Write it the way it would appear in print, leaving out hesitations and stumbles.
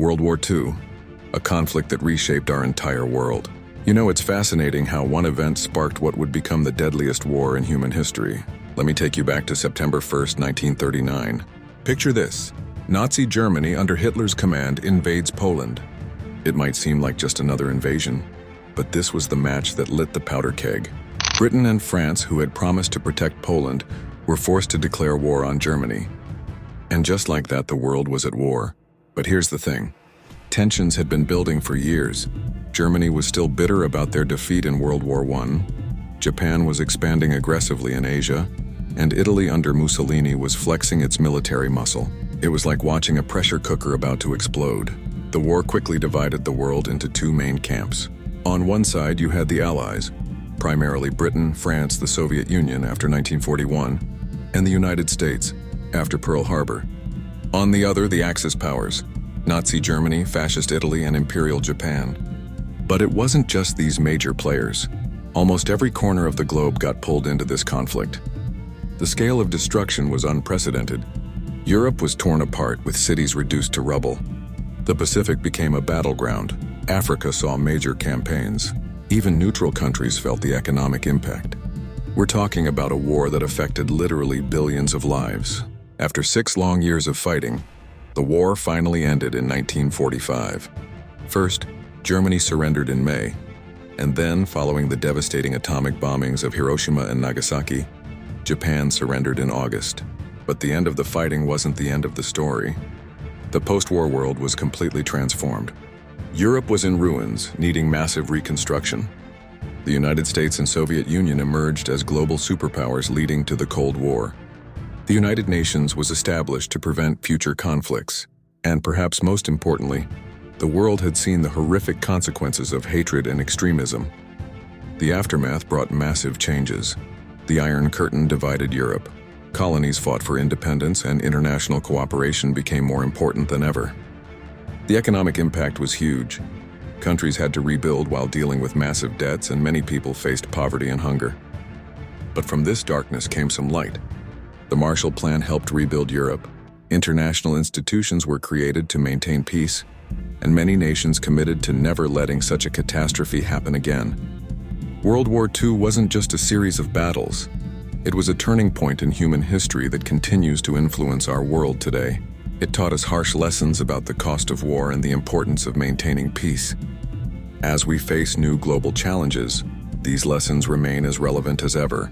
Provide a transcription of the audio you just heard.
World War II, a conflict that reshaped our entire world. You know, it's fascinating how one event sparked what would become the deadliest war in human history. Let me take you back to September 1st, 1939. Picture this: Nazi Germany under Hitler's command invades Poland. It might seem like just another invasion, but this was the match that lit the powder keg. Britain and France, who had promised to protect Poland, were forced to declare war on Germany. And just like that, the world was at war. But here's the thing. Tensions had been building for years. Germany was still bitter about their defeat in World War I. Japan was expanding aggressively in Asia, and Italy under Mussolini was flexing its military muscle. It was like watching a pressure cooker about to explode. The war quickly divided the world into two main camps. On one side, you had the Allies, primarily Britain, France, the Soviet Union after 1941, and the United States after Pearl Harbor. On the other, the Axis powers, Nazi Germany, Fascist Italy, and Imperial Japan. But it wasn't just these major players. Almost every corner of the globe got pulled into this conflict. The scale of destruction was unprecedented. Europe was torn apart, with cities reduced to rubble. The Pacific became a battleground. Africa saw major campaigns. Even neutral countries felt the economic impact. We're talking about a war that affected literally billions of lives. After 6 long years of fighting, the war finally ended in 1945. First, Germany surrendered in May, and then, following the devastating atomic bombings of Hiroshima and Nagasaki, Japan surrendered in August. But the end of the fighting wasn't the end of the story. The post-war world was completely transformed. Europe was in ruins, needing massive reconstruction. The United States and Soviet Union emerged as global superpowers, leading to the Cold War. The United Nations was established to prevent future conflicts, and perhaps most importantly, the world had seen the horrific consequences of hatred and extremism. The aftermath brought massive changes. The Iron Curtain divided Europe. Colonies fought for independence, and international cooperation became more important than ever. The economic impact was huge. Countries had to rebuild while dealing with massive debts, and many people faced poverty and hunger. But from this darkness came some light. The Marshall Plan helped rebuild Europe. International institutions were created to maintain peace, and many nations committed to never letting such a catastrophe happen again. World War II wasn't just a series of battles. It was a turning point in human history that continues to influence our world today. It taught us harsh lessons about the cost of war and the importance of maintaining peace. As we face new global challenges, these lessons remain as relevant as ever.